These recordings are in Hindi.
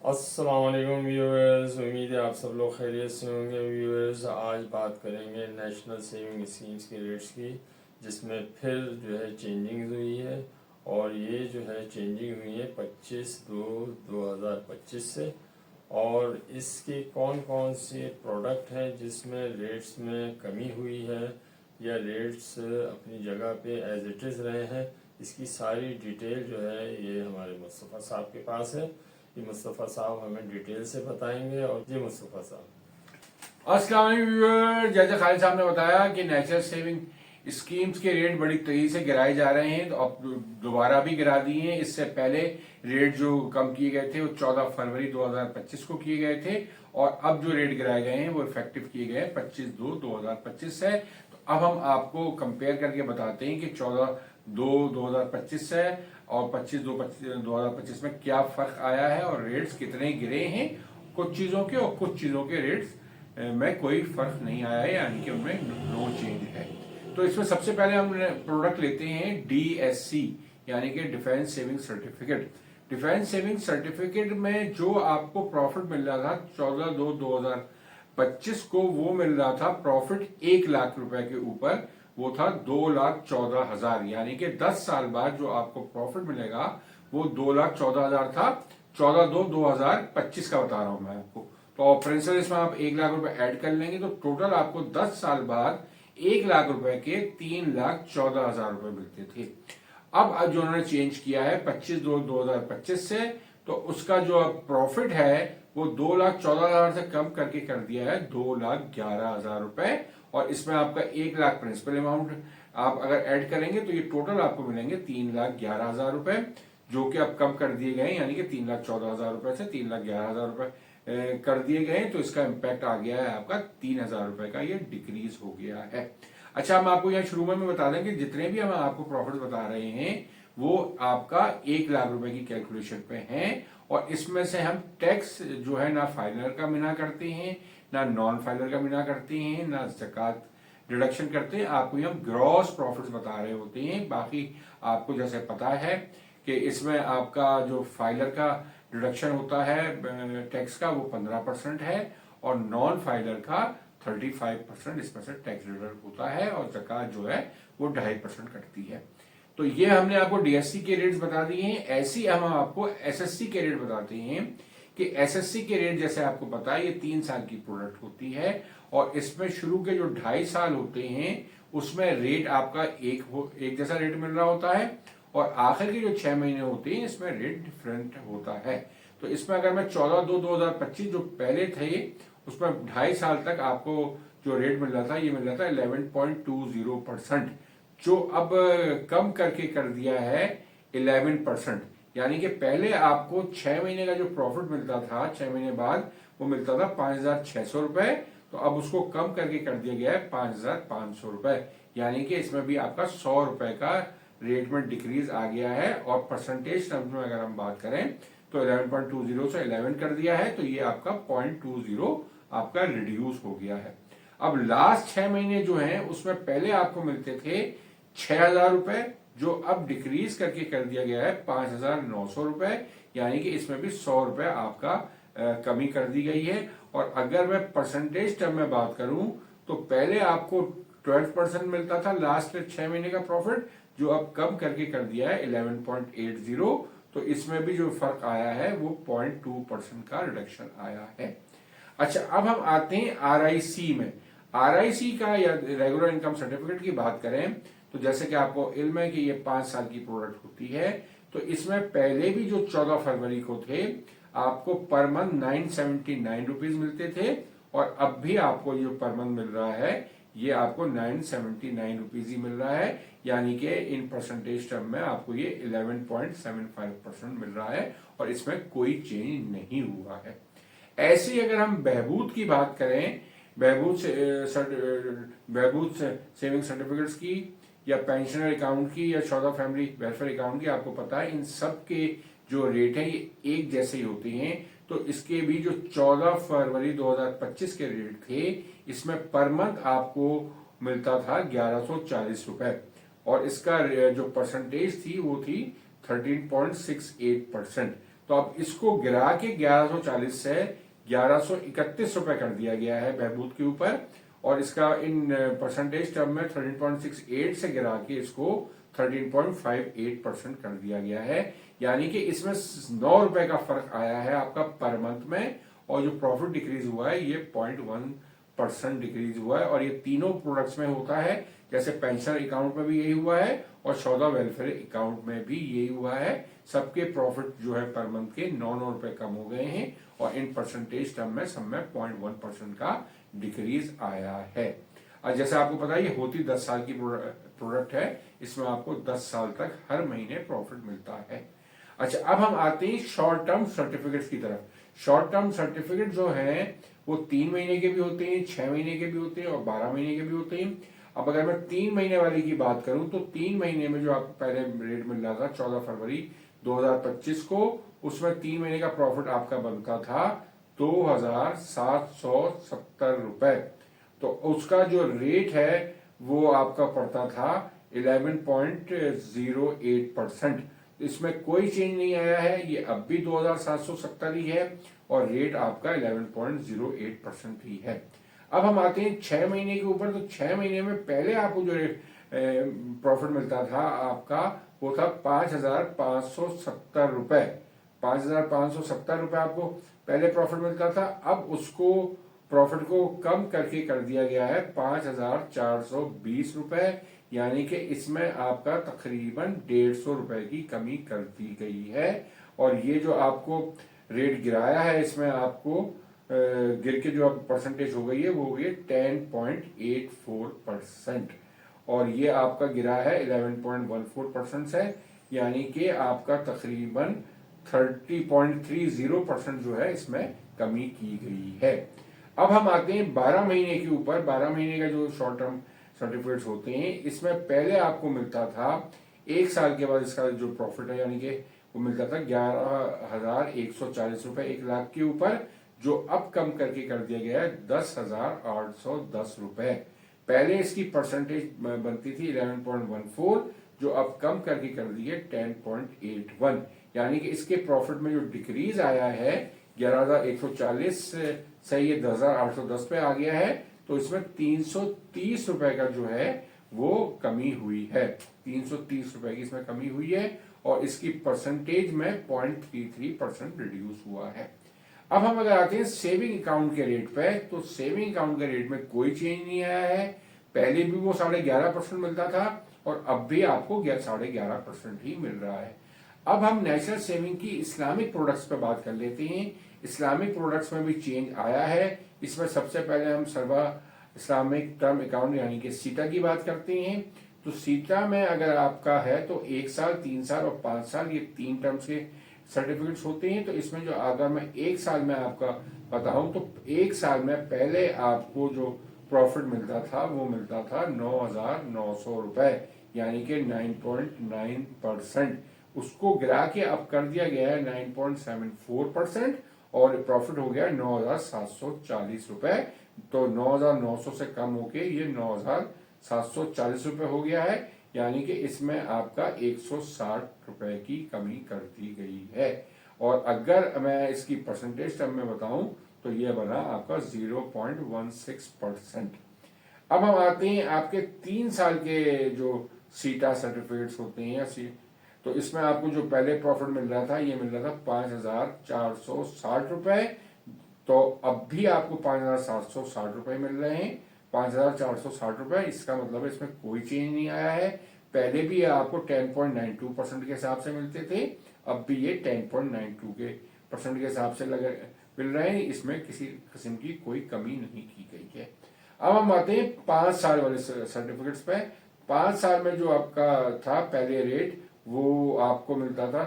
अस्सलाम वालेकुम व्यूअर्स, उम्मीद है आप सब लोग खैरियत से होंगे। व्यूअर्स, आज बात करेंगे नेशनल सेविंग स्कीम्स के रेट्स की, जिसमें फिर जो है चेंजिंग हुई है। और ये जो है चेंजिंग हुई है 25/2/2025 से। और इसके कौन कौन से प्रोडक्ट हैं जिसमें रेट्स में कमी हुई है या रेट्स अपनी जगह पे एज इट इज़ रहे हैं, इसकी सारी डिटेल जो है ये हमारे मुस्तफ़ा साहब के पास है। ये मुस्तफ़ा साहब हमें डिटेल से बताएंगे। और जी मुस्तफ़ा साहब। अस्सलाम वालेकुम व्यूअर, जैसे खालिद साहब ने बताया कि नेशनल सेविंग स्कीम्स के रेट बड़ी तेजी से गिराए जा रहे हैं, तो अब दोबारा भी गिरा दिए हैं। इससे पहले रेट जो कम किए गए थे वो 14 फरवरी 2025 को किए गए थे, और अब जो रेट गिराए गए हैं वो इफेक्टिव किए गए हैं 25/2/2025 से। तो अब हम आपको कंपेयर करके बताते हैं कि 14/2/2025 से और 25/2/2025 में क्या फर्क आया है और रेट्स कितने गिरे हैं कुछ चीजों के, और कुछ चीजों के रेट्स में कोई फर्क नहीं आया है, यानी कि उनमें नो चेंज है। तो इसमें सबसे पहले हम प्रोडक्ट लेते हैं DSC, यानी कि defence saving certificate. Defence saving certificate में जो आपको प्रॉफिट मिल रहा था 14/2/2025 को, वो मिल रहा था प्रॉफिट 1 लाख रुपए के ऊपर, वो था 2,14,000, यानी कि 10 साल बाद जो आपको प्रॉफिट मिलेगा वो 2,14,000 था। 14/2/2025 का बता रहा हूं मैं आपको। तो प्रिंसिपल इसमें आप 1 लाख रुपए ऐड कर लेंगे तो टोटल आपको 10 साल बाद 1 लाख रुपए के 3,14,000 रुपए मिलते थे। अब जो उन्होंने चेंज किया है 25/2/2025 से, तो उसका जो प्रॉफिट है वो 2,14,000 से कम करके कर दिया है 2,11,000 रुपए। और इसमें आपका 1 लाख प्रिंसिपल अमाउंट आप अगर ऐड करेंगे तो ये टोटल आपको मिलेंगे 3,11,000 रुपए, जो कि अब कम कर दिए गए, यानी कि 3,14,000 रुपए से 3,11,000 रुपए कर दिए गए। तो इसका इम्पैक्ट आ गया है आपका 3,000 रुपए का, ये डिक्रीज हो गया है। अच्छा, हम आपको यहाँ शुरू में बता दें कि जितने भी हम आपको प्रॉफिट बता रहे हैं वो आपका 1 लाख रुपए की कैलकुलेशन पे हैं, और इसमें से हम टैक्स जो है ना फाइलर का मिना करते हैं, ना नॉन फाइलर का मिना करते हैं, ना ज़कात डिडक्शन करते हैं। आपको हम ग्रॉस प्रॉफिट्स बता रहे होते हैं। बाकी आपको जैसे पता है कि इसमें आपका जो फाइलर का डिडक्शन होता है टैक्स का, वो 15% है, और नॉन फाइलर का 35% इसमें से टैक्स डिडक्ट होता है, और ज़कात जो है वो 2.5% कटती है। तो ये हमने आपको DSC के रेट्स बता दिए हैं। ऐसे ही हम आपको SSC के रेट बताते हैं कि SSC के रेट जैसे आपको पता है ये 3 साल की प्रोडक्ट होती है, और इसमें शुरू के जो 2.5 साल होते हैं उसमें रेट आपका एक जैसा रेट मिल रहा होता है, और आखिर के जो 6 महीने होते हैं इसमें रेट डिफरेंट होता है। तो इसमें अगर मैं 14/2/2025 जो पहले थे उसमें 2.5 साल तक आपको जो रेट मिल रहा था ये मिल रहा था 11.20%, जो अब कम करके कर दिया है 11%। यानी कि पहले आपको 6 महीने का जो प्रॉफिट मिलता था 6 महीने बाद वो मिलता था 5,600 रुपए, तो अब उसको कम करके कर दिया गया है 5,500 रुपए। यानी कि इसमें भी आपका 100 रुपए का रेट में डिक्रीज आ गया है। और परसेंटेज टर्म्स में अगर हम बात करें तो 11.20 से 11 कर दिया है, तो ये आपका 0.20 आपका रिड्यूस हो गया है। अब लास्ट 6 महीने जो हैं उसमें पहले आपको मिलते थे 6,000 रुपए, जो अब डिक्रीज करके कर दिया गया है 5,900 रुपए, यानी कि इसमें भी 100 रुपए आपका कमी कर दी गई है। और अगर मैं परसेंटेज टर्म में बात करूं तो पहले आपको 12% मिलता था लास्ट 6 महीने का प्रॉफिट, जो अब कम करके कर दिया है 11.80। तो इसमें भी जो फर्क आया है वो 0.2% का रिडक्शन आया है। अच्छा, अब हम आते हैं RIC में। RIC का या रेगुलर इनकम सर्टिफिकेट की बात करें तो जैसे कि आपको इल्म है कि ये 5 साल की प्रोडक्ट होती है, तो इसमें पहले भी जो 14 फरवरी को थे आपको पर मंथ 979 रुपीज मिलते थे, और अब भी आपको जो पर मंथ मिल रहा है ये आपको 979 रुपीज ही मिल रहा है, यानी कि इन परसेंटेज टर्म में आपको ये 11.75% मिल रहा है, और इसमें कोई चेंज नहीं हुआ है। ऐसे ही अगर हम बहबूद की बात करें, बहबूद सेविंग सर्टिफिकेट्स की या पेंशनर अकाउंट की या 14 फैमिली वेलफेयर अकाउंट की, आपको पता है इन सब के जो रेट है ये एक जैसे ही होते हैं। तो इसके भी जो 14 फरवरी 2025 के रेट थे इसमें पर मंथ आपको मिलता था 1,140 रुपए, और इसका जो परसेंटेज थी वो थी 13.68%। तो अब इसको गिरा के 1140 से 1131 रुपए कर दिया गया है बहबूद के ऊपर, और इसका इन परसेंटेज टर्म में 13.68 से गिरा के इसको 13.58% कर दिया गया है। यानी कि इसमें 9 रुपए का फर्क आया है आपका पर मंथ में, और जो प्रॉफिट डिक्रीज हुआ है ये 0.1% डिक्रीज हुआ है। और ये तीनों प्रोडक्ट्स में होता है, जैसे पेंशन अकाउंट में भी यही हुआ है और सौदा वेलफेयर अकाउंट में भी यही हुआ है। सबके प्रॉफिट जो है पर मंथ के 9 रुपए कम हो गए हैं, और इन परसेंटेज टर्म में सब में 0.1% का डिक्रीज आया है। और जैसे आपको पता है ये होती 10 साल की प्रोडक्ट है, इसमें आपको 10 साल तक हर महीने प्रॉफिट मिलता है। अच्छा, अब हम आते हैं शॉर्ट टर्म सर्टिफिकेट्स की तरफ। शॉर्ट टर्म सर्टिफिकेट जो है वो 3 महीने के भी होते हैं, 6 महीने के भी होते हैं और 12 महीने के भी होते हैं। अब अगर मैं 3 महीने वाली की बात करूं तो 3 महीने में जो आपको पहले रेट मिल रहा था 14 फरवरी 2025 को, उसमें 3 महीने का प्रॉफिट आपका बनता था 2770 रुपए। तो उसका जो रेट है वो आपका पड़ता था 11.08%। इसमें कोई चेंज नहीं आया है, ये अब भी 2770 ही है और रेट आपका 11.08% ही है। अब हम आते हैं 6 महीने के ऊपर। तो 6 महीने में पहले आपको जो प्रॉफिट मिलता था आपका वो था 5,570 रुपए। 5,570 रुपए आपको पहले प्रॉफिट मिलता था। अब उसको प्रॉफिट को कम करके कर दिया गया है 5,420 रुपए, यानी कि इसमें आपका तकरीबन 150 रुपए की कमी कर दी गई है। और ये जो आपको रेट गिराया है इसमें आपको गिर के जो परसेंटेज हो गई है वो हो गई 10.84%, और ये आपका गिरा है 11.14% से, यानी कि आपका तकरीबन 30.30% जो है इसमें कमी की गई है। अब हम आते हैं 12 महीने के ऊपर। 12 महीने का जो शॉर्ट टर्म सर्टिफिकेट्स होते हैं इसमें पहले आपको मिलता था 1 साल के बाद इसका जो प्रॉफिट है यानी कि वो मिलता था 11,140 रुपए 1 लाख के ऊपर, जो अब कम करके कर दिया गया है 10,810 रुपए। पहले इसकी परसेंटेज बनती थी 11.14, जो अब कम करके कर दी है 10.81, यानी कि इसके प्रॉफिट में जो डिक्रीज आया है 11,140 से ये 10,810 पे आ गया है। तो इसमें 330 रुपए का जो है वो कमी हुई है, 330 रुपए की इसमें कमी हुई है, और इसकी परसेंटेज में 0.33% रिड्यूस हुआ है। अब हम अगर आते हैं सेविंग अकाउंट के रेट पे, तो सेविंग अकाउंट के रेट में कोई चेंज नहीं आया है। पहले भी वो 11.5% मिलता था और अब भी आपको 11.5% ही मिल रहा है। अब हम नेशनल सेविंग की इस्लामिक प्रोडक्ट्स पे बात कर लेते हैं। इस्लामिक प्रोडक्ट्स में भी चेंज आया है। इसमें सबसे पहले हम सर्वा इस्लामिक टर्म अकाउंट यानी कि सीटा की बात करते हैं। तो सीटा में अगर आपका है तो 1 साल, 3 साल और 5 साल, ये 3 टर्म्स के सर्टिफिकेट्स होते हैं। तो इसमें जो अगर मैं 1 साल में आपका बताऊं तो 1 साल में पहले आपको जो प्रॉफिट मिलता था वो मिलता था 9,900 रुपए, यानी कि 9.9%। उसको गिरा के अब कर दिया गया है 9.74%, और प्रॉफिट हो गया 9,740 रुपए। तो 9,900 से कम होके ये 9,740 रुपए हो गया है, यानी कि इसमें आपका 160 रुपए की कमी कर दी गई है। और अगर मैं इसकी परसेंटेज टर्म में बताऊं तो ये बना आपका 0.16%। अब हम आते हैं आपके 3 साल के जो सीटा सर्टिफिकेट्स होते हैं, तो इसमें आपको जो पहले प्रॉफिट मिल रहा था ये मिल रहा था 5,460 रुपए। तो अब भी आपको 5,760 रुपए मिल रहे हैं, 5,460 रुपए। इसका मतलब इसमें कोई चेंज नहीं आया है। पहले भी आपको 10.92% के हिसाब से मिलते थे, अब भी ये 10.92% के हिसाब से मिल रहे हैं। इसमें किसी किस्म की कोई कमी नहीं की गई है। अब हम आते हैं 5 साल वाले सर्टिफिकेट्स पे। 5 साल में जो आपका था पहले रेट वो आपको मिलता था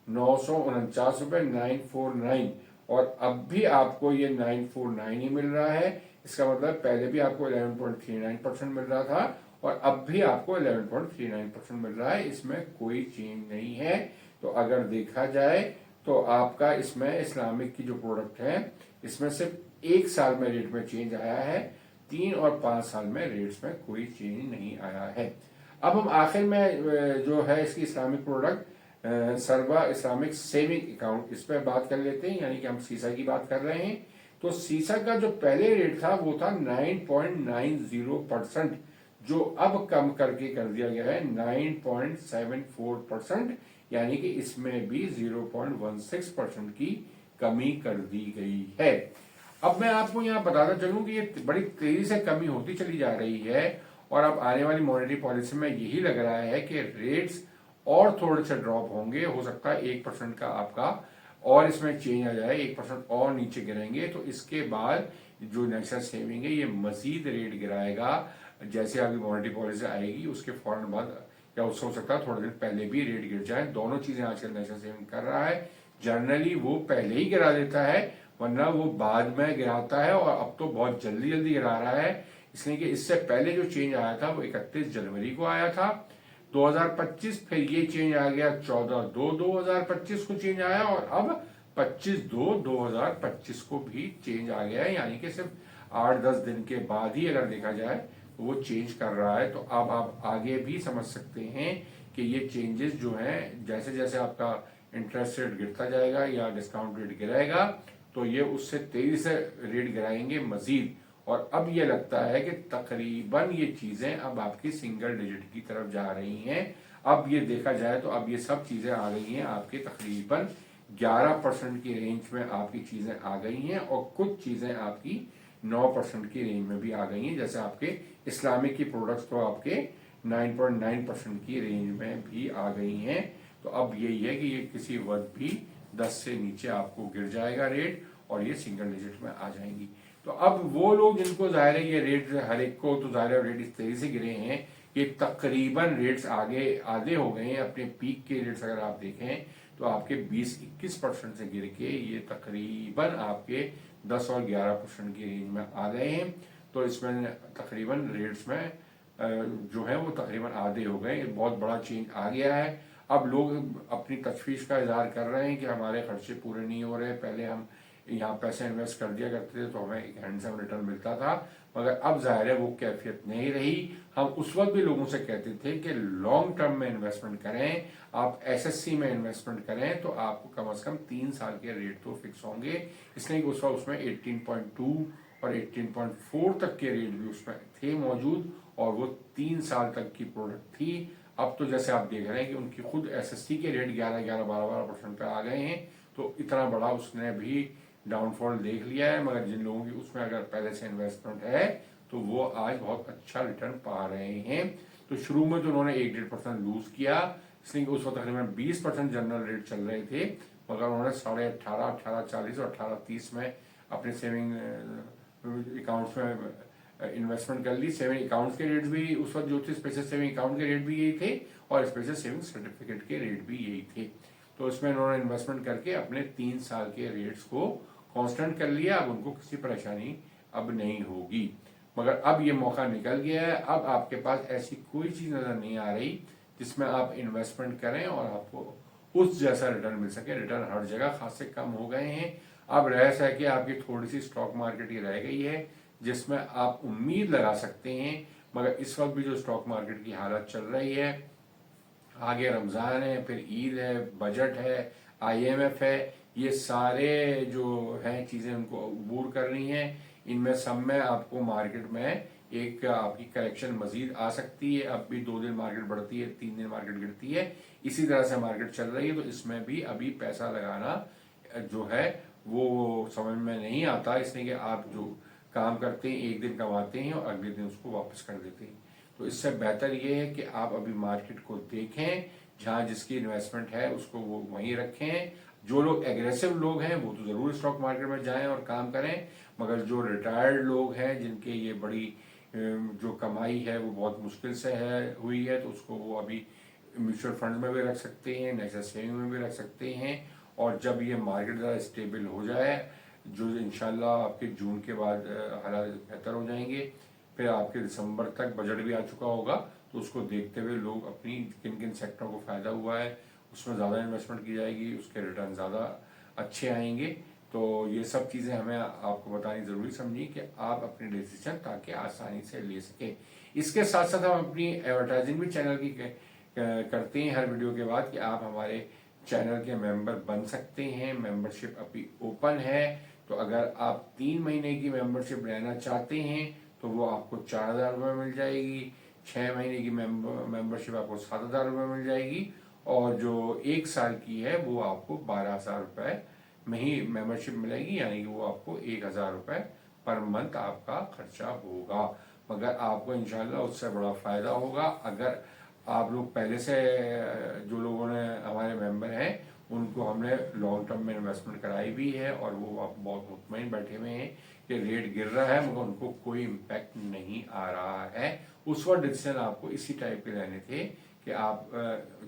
949 रुपए 949, और अब भी आपको ये 949 ही मिल रहा है। इसका मतलब पहले भी आपको 11.39% मिल रहा था और अब भी आपको 11.39% मिल रहा है। इसमें कोई चेंज नहीं है। तो अगर देखा जाए तो आपका इसमें इस्लामिक की जो प्रोडक्ट है इसमें सिर्फ 1 साल में रेट में चेंज आया है, 3 और 5 साल में रेट्स में कोई चेंज नहीं आया है। अब हम आखिर में जो है इसकी इस्लामिक प्रोडक्ट सर्वा इस्लामिक सेविंग अकाउंट, इस पर बात कर लेते हैं, यानी कि हम सीसा की बात कर रहे हैं। तो सीसा का जो पहले रेट था वो था 9.90%, जो अब कम करके कर दिया गया है 9.74%, यानी कि इसमें भी 0.16% की कमी कर दी गई है। अब मैं आपको यहाँ बताना चलूँ कि ये बड़ी तेजी से कमी होती चली जा रही है, और अब आने वाली मॉनेटरी पॉलिसी में यही लग रहा है कि रेट्स और थोड़े से ड्रॉप होंगे, हो सकता है 1% का आपका और इसमें चेंज आ जाए, 1% और नीचे गिरेंगे, तो इसके बाद जो नेशनल सेविंग है ये मजीद रेट गिराएगा। जैसे अभी मॉनेटरी पॉलिसी आएगी उसके फौरन बाद या उससे हो सकता है थोड़े दिन पहले भी रेट गिर जाए। दोनों चीजें आजकल नेशनल सेविंग कर रहा है। जनरली वो पहले ही गिरा देता है, वरना वो बाद में गिराता है, और अब तो बहुत जल्दी जल्दी गिरा रहा है, इसलिए कि इससे पहले जो चेंज आया था वो 31 जनवरी को आया था 2025, फिर ये चेंज आ गया 14/2/2025 को चेंज आया, और अब 25/2/2025 को भी चेंज आ गया है, यानी कि सिर्फ 8-10 दिन के बाद ही अगर देखा जाए तो वो चेंज कर रहा है। तो अब आप आगे भी समझ सकते हैं कि ये चेंजेस जो हैं, जैसे जैसे आपका इंटरेस्ट रेट गिरता जाएगा या डिस्काउंट रेट गिराएगा, तो ये उससे तेजी से रेट गिराएंगे मजीद। और अब ये लगता है कि तकरीबन ये चीजें अब आपकी सिंगल डिजिट की तरफ जा रही हैं। अब ये देखा जाए तो अब ये सब चीजें आ गई हैं आपके तकरीबन 11% की रेंज में आपकी चीजें आ गई हैं, और कुछ चीजें आपकी 9% की रेंज में भी आ गई हैं। जैसे आपके इस्लामिक की प्रोडक्ट्स तो आपके 9.9% की रेंज में भी आ गई हैं। तो अब यही है कि ये किसी वक्त भी 10 से नीचे आपको गिर जाएगा रेट, और ये सिंगल डिजिट में आ जाएंगी। तो अब वो लोग जिनको जाहिर है ये रेट हर एक को, तो जाहिर है रेट इस तेजी से गिरे हैं कि तकरीबन रेट्स आगे आधे हो गए हैं। अपने पीक के रेट्स अगर आप देखें तो आपके 20-21% से गिर के ये तकरीबन आपके 10 और 11% की रेंज में आ गए हैं। तो इसमें तकरीबन रेट्स में जो है वो तकरीबन आधे हो गए, बहुत बड़ा चेंज आ गया है। अब लोग अपनी तशवीश का इजहार कर रहे हैं कि हमारे खर्चे पूरे नहीं हो रहे, पहले हम यहाँ पैसे इन्वेस्ट कर दिया करते थे तो हमें एक हैंडसम रिटर्न मिलता था, मगर अब जाहिर है वो कैफियत नहीं रही। हम उस वक्त भी लोगों से कहते थे कि लॉन्ग टर्म में इन्वेस्टमेंट करें, आप एसएससी में इन्वेस्टमेंट करें तो आपको कम से कम 3 साल के रेट तो फिक्स होंगे। इसलिए उस वक्त उसमें 18.2 और 18.4 तक के रेट भी उसमें थे मौजूद, और वो 3 साल तक की प्रोडक्ट थी। अब तो जैसे आप देख रहे हैं कि उनकी खुद एसएससी के रेट 11-12% पे आ गए हैं, तो इतना बड़ा उसने भी डाउनफॉल देख लिया है। मगर जिन लोगों की उसमें अगर पहले से इन्वेस्टमेंट है तो वो आज बहुत अच्छा रिटर्न पा रहे हैं। तो शुरू में तो उन्होंने 1-1.5% लूज किया, इसलिए उस वक्त तकरीबन 20% जनरल रेट चल रहे थे, मगर उन्होंने 18.5, 18.40 और 18.30 में अपने सेविंग अकाउंट्स में इन्वेस्टमेंट कर ली। सेविंग अकाउंट्स के रेट भी उस वक्त जो थे, स्पेशल सेविंग अकाउंट के रेट भी यही थे, और स्पेशल सेविंग सर्टिफिकेट के रेट भी यही थे। तो इसमें उन्होंने इन्वेस्टमेंट करके अपने 3 साल के रेट्स को कांस्टेंट कर लिया। अब उनको किसी परेशानी अब नहीं होगी, मगर अब ये मौका निकल गया है। अब आपके पास ऐसी कोई चीज नजर नहीं आ रही जिसमें आप इन्वेस्टमेंट करें और आपको उस जैसा रिटर्न मिल सके। रिटर्न हर जगह खासे कम हो गए हैं। अब रह सके आपकी थोड़ी सी स्टॉक मार्केट ही रह गई है जिसमें आप उम्मीद लगा सकते हैं, मगर इस वक्त भी जो स्टॉक मार्केट की हालत चल रही है, आगे रमजान है, फिर ईद है, बजट है, आईएमएफ है, ये सारे जो हैं चीजें उनको अबूर करनी है। इनमें सब में आपको मार्केट में एक आपकी करेक्शन मजीद आ सकती है। अब भी 2 दिन मार्केट बढ़ती है, 3 दिन मार्केट गिरती है, इसी तरह से मार्केट चल रही है। तो इसमें भी अभी पैसा लगाना जो है वो समझ में नहीं आता, इसलिए कि आप जो काम करते हैं एक दिन कमाते हैं और अगले दिन उसको वापस कर देते हैं। तो इससे बेहतर ये है कि आप अभी मार्केट को देखें, जहां जिसकी इन्वेस्टमेंट है उसको वो वहीं रखें। जो लोग एग्रेसिव लोग हैं वो तो जरूर स्टॉक मार्केट में जाएं और काम करें, मगर जो रिटायर्ड लोग हैं जिनके ये बड़ी जो कमाई है वो बहुत मुश्किल से है हुई है, तो उसको वो अभी म्यूचुअल फंड में भी रख सकते हैं, नेशनल सेविंग में भी रख सकते हैं। और जब ये मार्केट ज़रा स्टेबल हो जाए, जो इंशाल्लाह आपके जून के बाद हालात बेहतर हो जाएंगे, फिर आपके दिसंबर तक बजट भी आ चुका होगा, तो उसको देखते हुए लोग अपनी किन किन सेक्टरों को फायदा हुआ है उसमें ज़्यादा इन्वेस्टमेंट की जाएगी, उसके रिटर्न ज़्यादा अच्छे आएंगे। तो ये सब चीज़ें हमें आपको बतानी ज़रूरी समझी कि आप अपनी डिसीजन ताकि आसानी से ले सकें। इसके साथ साथ हम अपनी एडवर्टाइजिंग भी चैनल की करते हैं हर वीडियो के बाद कि आप हमारे चैनल के मेंबर बन सकते हैं। मेंबरशिप अभी ओपन है, तो अगर आप 3 महीने की मेंबरशिप लेना चाहते हैं तो वो आपको 4,000 रुपये मिल जाएगी। 6 महीने की मेंबरशिप आपको 7,000 रुपये मिल जाएगी, और जो 1 साल की है वो आपको 12,000 रुपये में ही मेंबरशिप मिलेगी, यानी कि वो आपको 1,000 रुपये पर मंथ आपका खर्चा होगा। मगर आपको इंशाल्लाह उससे बड़ा फायदा होगा अगर आप लोग पहले से, जो लोगों ने हमारे मेंबर हैं उनको हमने लॉन्ग टर्म में इन्वेस्टमेंट कराई भी है, और वो आप बहुत मुतमईन बैठे हुए हैं कि रेट गिर रहा है मगर उनको कोई इम्पैक्ट नहीं आ रहा है। उस वक्त डिसीजन आपको इसी टाइप के लेने थे कि आप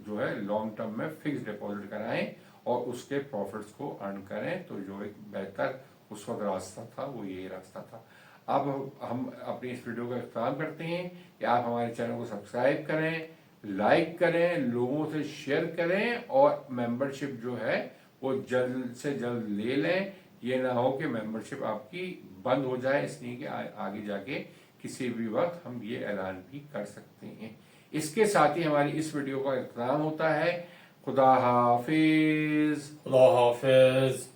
जो है लॉन्ग टर्म में फिक्स डिपॉजिट कराएं और उसके प्रॉफिट्स को अर्न करें। तो जो एक बेहतर उस वक्त रास्ता था वो यही रास्ता था। अब हम अपनी इस वीडियो का इख्तिताम करते हैं कि आप हमारे चैनल को सब्सक्राइब करें, लाइक करें, लोगों से शेयर करें, और मेंबरशिप जो है वो जल्द से जल्द ले लें। ये ना हो कि मेंबरशिप आपकी बंद हो जाए, इसलिए कि आगे जाके किसी भी वक्त हम ये ऐलान भी कर सकते हैं। इसके साथ ही हमारी इस वीडियो का इख्तिताम होता है। खुदा हाफिज। खुदा हाफिज।